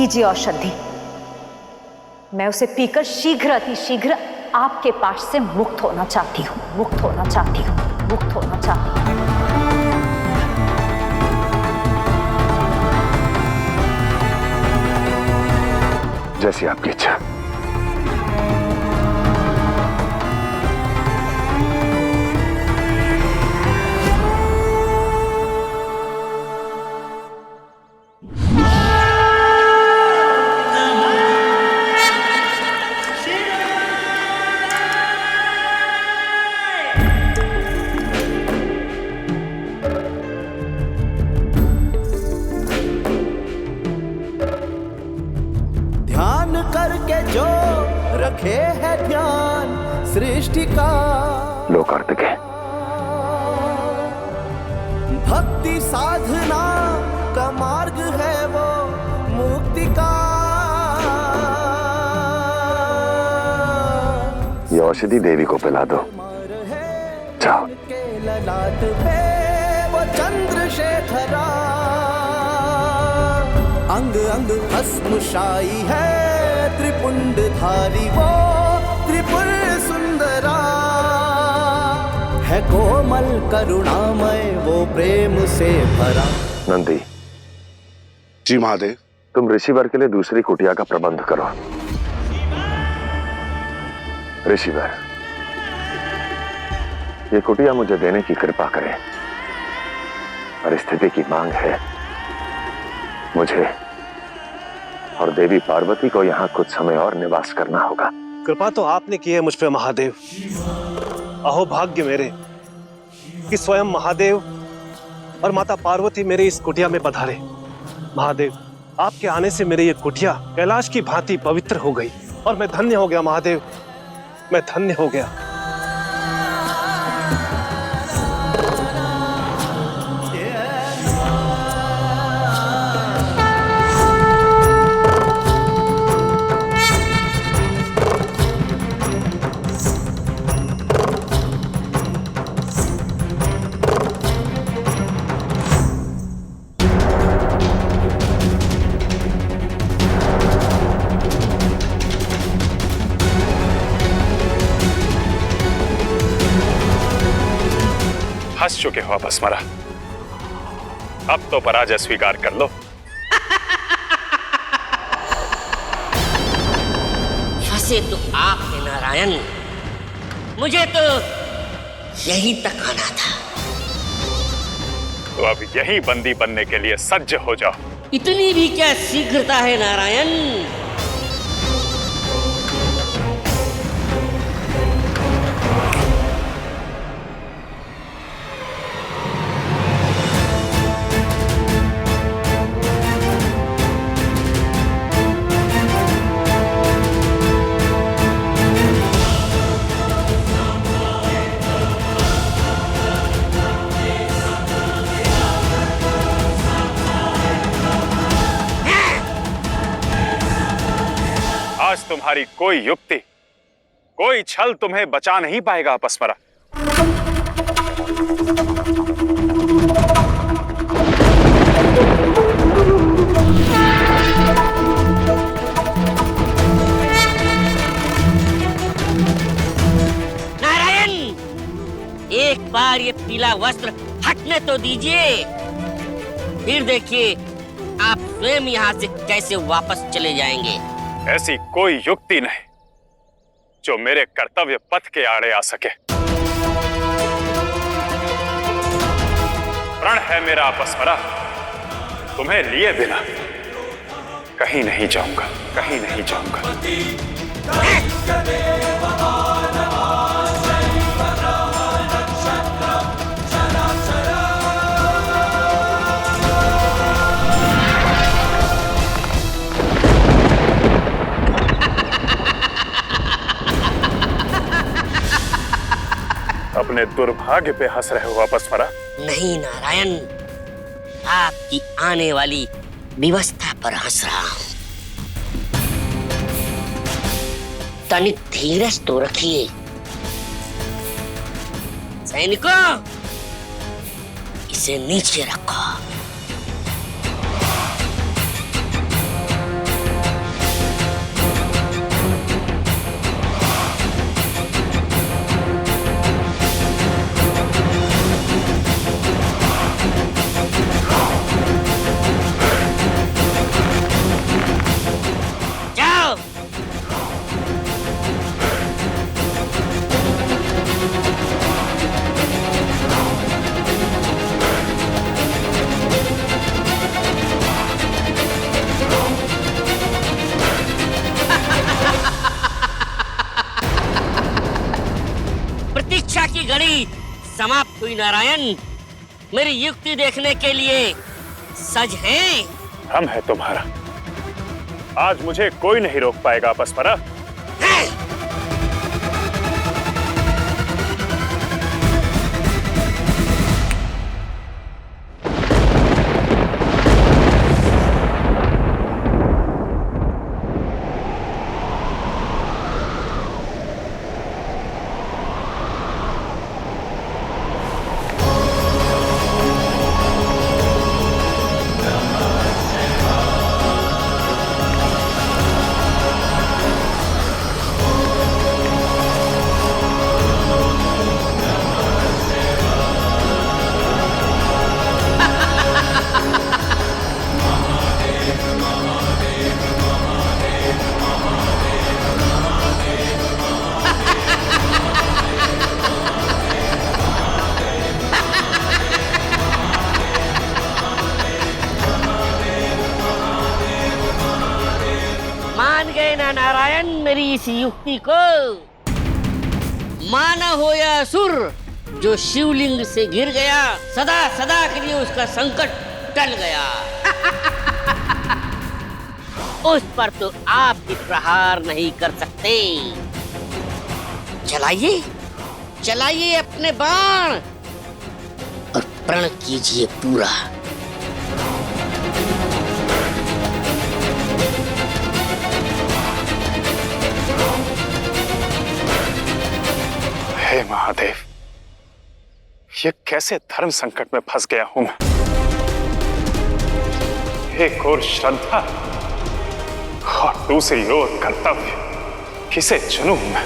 लीजिए औषधि। मैं उसे पीकर शीघ्र अतिशीघ्र आपके पास से मुक्त होना चाहती हूँ, मुक्त होना चाहती हूँ, मुक्त होना चाहती हूँ। जैसी आपकी इच्छा। करके जो रखे है ध्यान सृष्टि का, लो कार्तिक है। भक्ति साधना का मार्ग है वो मुक्ति का। ये औषधि देवी को पिला दो, जाओ। के ललाट पे वो चंद्रशेखरा, अंग अंग भस्मशाई है त्रिपुंडधारी वो त्रिपुर सुंदरा, है कोमल करुणामय वो प्रेम से भरा। नंदी। जी महादेव। तुम ऋषिवर के लिए दूसरी कुटिया का प्रबंध करो। ऋषिवर, ये कुटिया मुझे देने की कृपा करें। परिस्थिति की मांग है। मुझे और देवी पार्वती को यहाँ कुछ समय और निवास करना होगा। कृपा तो आपने की है मुझ पे महादेव। अहो भाग्य मेरे कि स्वयं महादेव और माता पार्वती मेरे इस कुटिया में पधारे। महादेव, आपके आने से मेरी ये कुटिया कैलाश की भांति पवित्र हो गई और मैं धन्य हो गया महादेव, मैं धन्य हो गया। हंस चुके हो अपस्मरा, अब तो पराजय स्वीकार कर लो। फंसे तो आप हैं नारायण, मुझे तो यहीं तक आना था। तो अब यहीं बंदी बनने के लिए सज्ज हो जाओ। इतनी भी क्या शीघ्रता है नारायण? आज तुम्हारी कोई युक्ति, कोई छल तुम्हें बचा नहीं पाएगा अपस्मरा। नारायण, एक बार ये पीला वस्त्र हटने तो दीजिए, फिर देखिए आप स्वयं यहाँ से कैसे वापस चले जाएंगे। ऐसी कोई युक्ति नहीं जो मेरे कर्तव्य पथ के आड़े आ सके। प्रण है मेरा अपस्मरा, तुम्हें लिए बिना कहीं नहीं जाऊंगा, कहीं नहीं जाऊंगा। अपने दुर्भाग्य पे हंस रहे हो अपस्मरा? नहीं नारायण, आपकी आने वाली व्यवस्था पर हंस रहा हूं। तनिक धीरज तो रखिए। सैनिकों, इसे नीचे रखो। समाप्त हुई नारायण। मेरी युक्ति देखने के लिए सज हैं? हम है तुम्हारा। आज मुझे कोई नहीं रोक पाएगा अपस्मरा। मान गए ना नारायण मेरी इस युक्ति को? माना हो या असुर जो शिवलिंग से गिर गया, सदा सदा के लिए उसका संकट टल गया। उस पर तो आप भी प्रहार नहीं कर सकते। चलाइए चलाइए अपने बाण और प्रण कीजिए पूरा। हे महादेव, ये कैसे धर्म संकट में फंस गया हूं मैं। एक और श्रद्धा और दूसरी ओर कर्तव्य, किसे चुनूं मैं?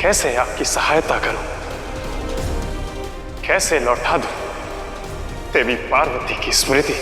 कैसे आपकी सहायता करूं? कैसे लौटा दूं देवी पार्वती की स्मृति?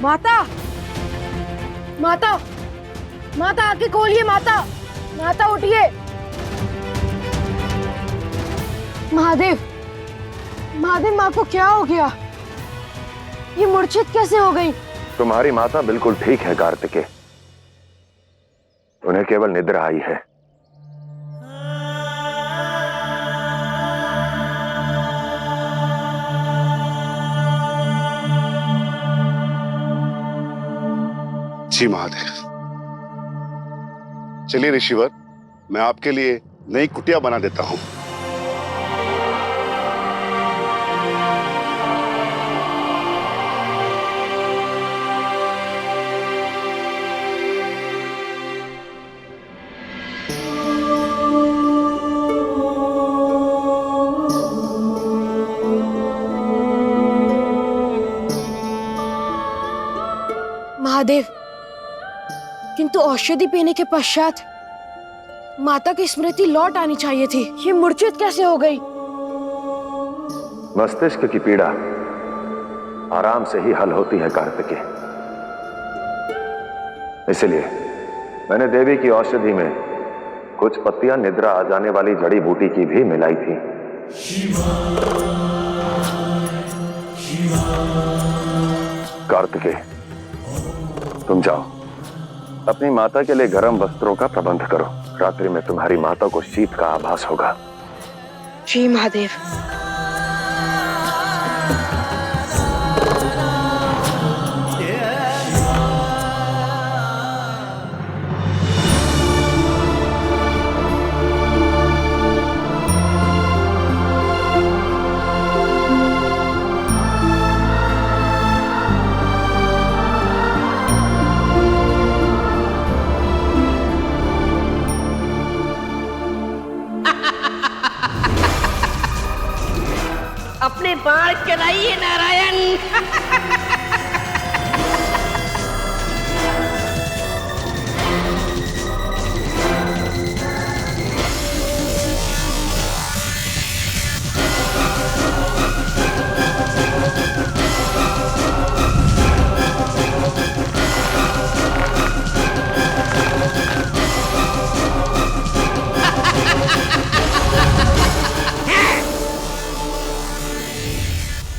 माता, माता, माता आके खोलिए माता, माता उठिए। महादेव, महादेव माँ को क्या हो गया? ये मूर्छित कैसे हो गई? तुम्हारी माता बिल्कुल ठीक है कार्तिकेय, उन्हें केवल निद्रा आई है। जी महादेव। चलिए ऋषिवर, मैं आपके लिए नई कुटिया बना देता हूं। महादेव, किंतु औषधि पीने के पश्चात माता की स्मृति लौट आनी चाहिए थी। ये मूर्छित कैसे हो गई? मस्तिष्क की पीड़ा आराम से ही हल होती है कार्तिकेय, इसलिए मैंने देवी की औषधि में कुछ पत्तियां निद्रा आ जाने वाली जड़ी बूटी की भी मिलाई थी। कार्तिकेय, तुम जाओ अपनी माता के लिए गर्म वस्त्रों का प्रबंध करो। रात्रि में तुम्हारी माता को शीत का आभास होगा। जी महादेव। अपने बाण चलाइए नारायण।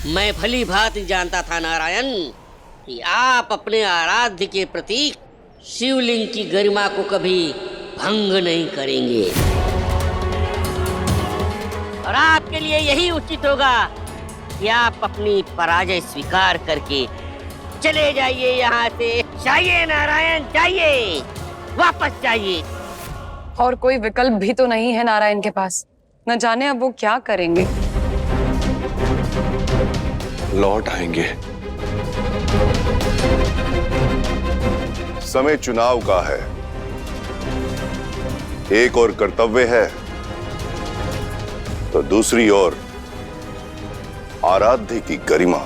मैं भली भांति जानता था नारायण कि आप अपने आराध्य के प्रतीक शिवलिंग की गरिमा को कभी भंग नहीं करेंगे, और आपके लिए यही उचित होगा कि आप अपनी पराजय स्वीकार करके चले जाइए यहाँ से। जाइए नारायण, जाइए, वापस जाइए। और कोई विकल्प भी तो नहीं है नारायण के पास। न जाने अब वो क्या करेंगे। लौट आएंगे। समय चुनाव का है। एक और कर्तव्य है तो दूसरी ओर आराध्य की गरिमा।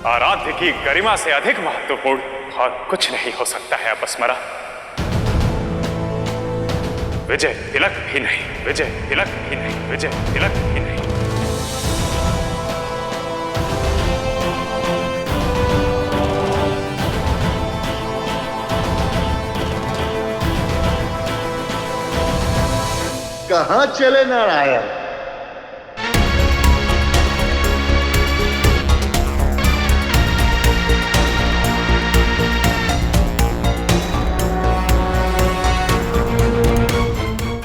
आराध्य की गरिमा से अधिक महत्वपूर्ण और कुछ नहीं हो सकता है अपस्मरा। विजय तिलक भी नहीं, विजय तिलक भी नहीं, विजय तिलक भी नहीं। कहां चले नारायण?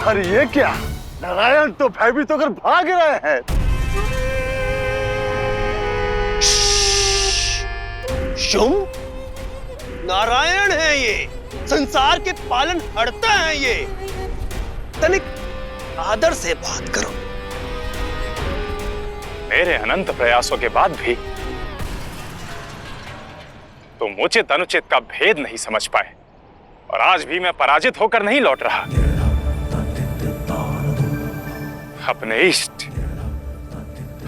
अरे ये क्या? नारायण तो भयभीत होकर भाग रहे हैं। शुम, नारायण है ये, संसार के पालन हरता है ये। तनिक आदर से बात करो। मेरे अनंत प्रयासों के बाद भी तुम उचित अनुचित का भेद नहीं समझ पाए, और आज भी मैं पराजित होकर नहीं लौट रहा। अपने इष्ट,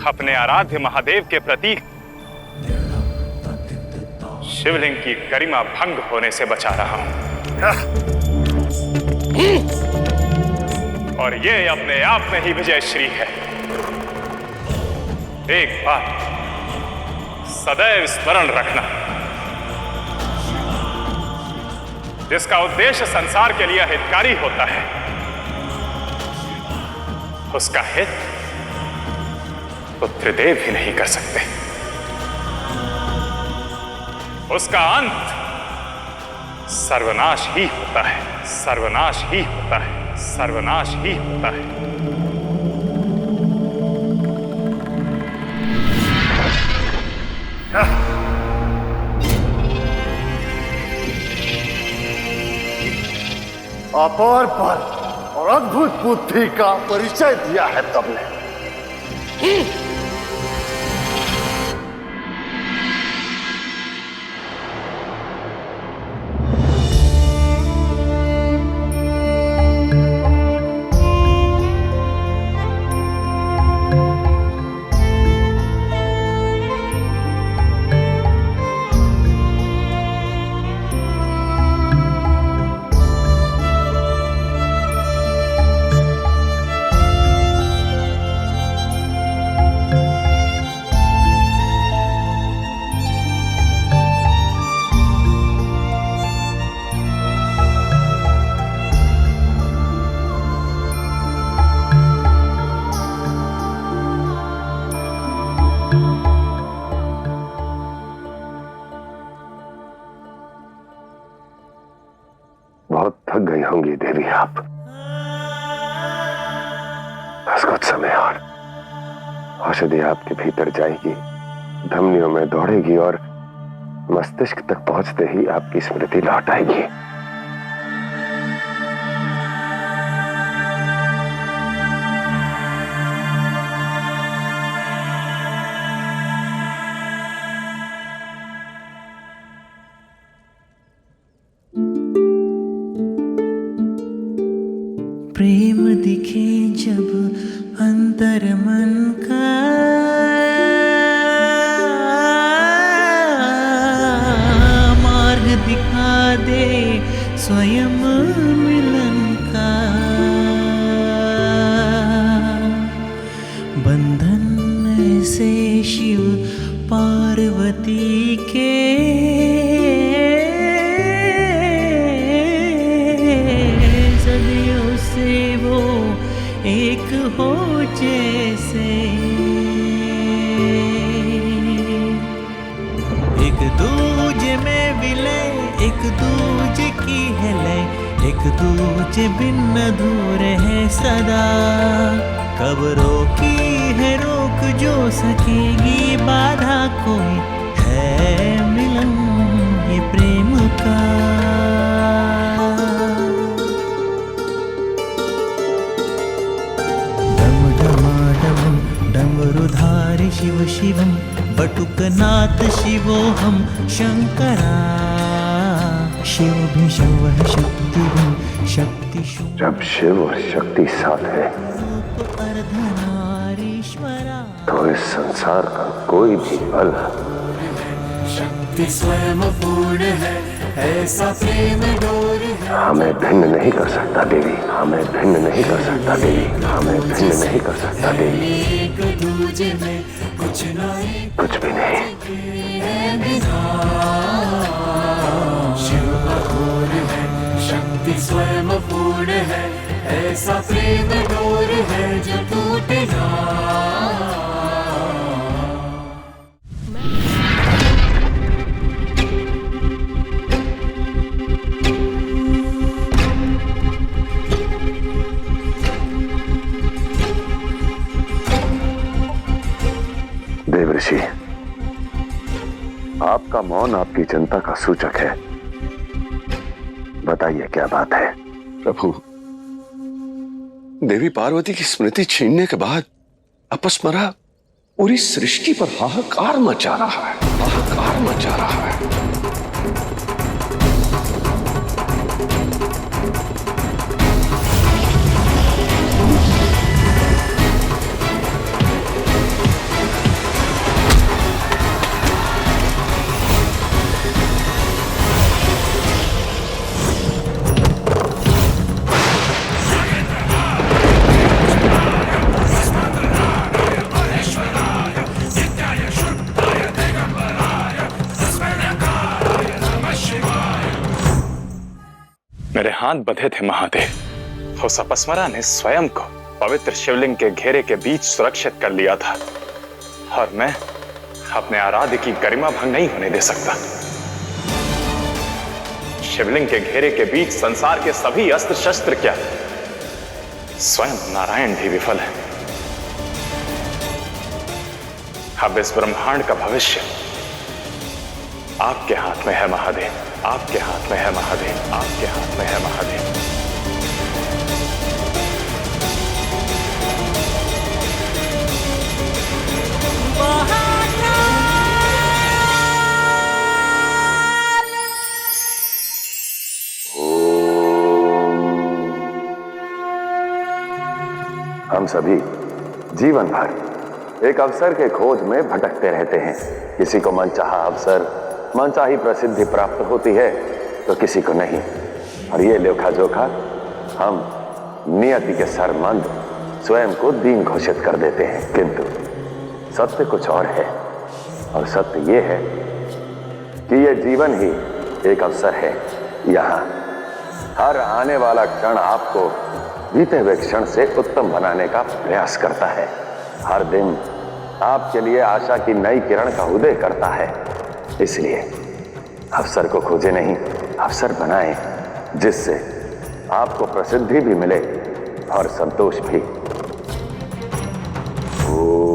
अपने आराध्य महादेव के प्रतीक शिवलिंग की गरिमा भंग होने से बचा रहा हूं, और ये अपने आप में ही विजयश्री है। एक बात सदैव स्मरण रखना, जिसका उद्देश्य संसार के लिए हितकारी होता है, उसका हित पुत्रदेव भी नहीं कर सकते। उसका अंत सर्वनाश ही होता है, सर्वनाश ही होता है, सर्वनाश ही होता है। अपार बल और अद्भुत बुद्धि का परिचय दिया है तुमने। कुछ समय और औषधि आपके भीतर जाएगी, धमनियों में दौड़ेगी और मस्तिष्क तक पहुंचते ही आपकी स्मृति लौट आएगी। प्रेम दिखे जब अंतर मन का, मार्ग दिखा दे स्वयं मिलन का। बंधन ऐसे शिव पार्वती के, सदियों से वो एक हो जैसे। एक दूजे में विलय, एक दूजे की है लय, एक दूजे बिन अधूरे है सदा। कब रोकी है रोक जो सकेगी बाधा कोई, है मिलन ये प्रेम का। डमरुधारी शिव शिवम, बटुकनाथ शिवोहम शंकरा। शिव भी शव है शक्ति भी शक्ति। जब शिव और शक्ति साथ है तो इस संसार का कोई भी बल शक्ति स्वयं पूर्ण है, ऐसा प्रेम डोर है। हमें भिन्न नहीं कर सकता देवी, हमें भिन्न नहीं कर सकता देवी, हमें भिन्न नहीं कर सकता देवी। एक दूजे में कुछ नहीं, कुछ भी नहीं। शिव अघोर है, शक्ति स्वयं पूर्ण है, ऐसा प्रेम डोर है जो टूटे ना। देवऋषि, आपका मौन आपकी चिंता का सूचक है। बताइए क्या बात है? प्रभु, देवी पार्वती की स्मृति छीनने के बाद अपस्मरा पूरी सृष्टि पर हाहाकार मचा रहा है, हाहाकार मचा रहा है। मेरे हाथ बंधे थे महादेव। उस अपस्मरा ने स्वयं को पवित्र शिवलिंग के घेरे के बीच सुरक्षित कर लिया था और मैं अपने आराध्य की गरिमा भंग नहीं होने दे सकता। शिवलिंग के घेरे के बीच संसार के सभी अस्त्र शस्त्र क्या, स्वयं नारायण भी विफल है। अब इस ब्रह्मांड का भविष्य आपके हाथ में है महादेव, आपके हाथ में है महादेव, आपके हाथ में है महादेव। हम सभी जीवन भर एक अवसर के खोज में भटकते रहते हैं। किसी को मनचाहा अवसर, मनचाही प्रसिद्धि प्राप्त होती है तो किसी को नहीं। और ये लेखा जोखा हम नियति के सरमंद स्वयं को दीन घोषित कर देते हैं। किंतु सत्य कुछ और है, और सत्य ये है कि ये जीवन ही एक अवसर है। यहाँ हर आने वाला क्षण आपको बीते हुए क्षण से उत्तम बनाने का प्रयास करता है। हर दिन आपके लिए आशा की नई किरण का उदय करता है। इसलिए अवसर को खोजे नहीं, अवसर बनाएं जिससे आपको प्रसिद्धि भी मिले और संतोष भी। ओम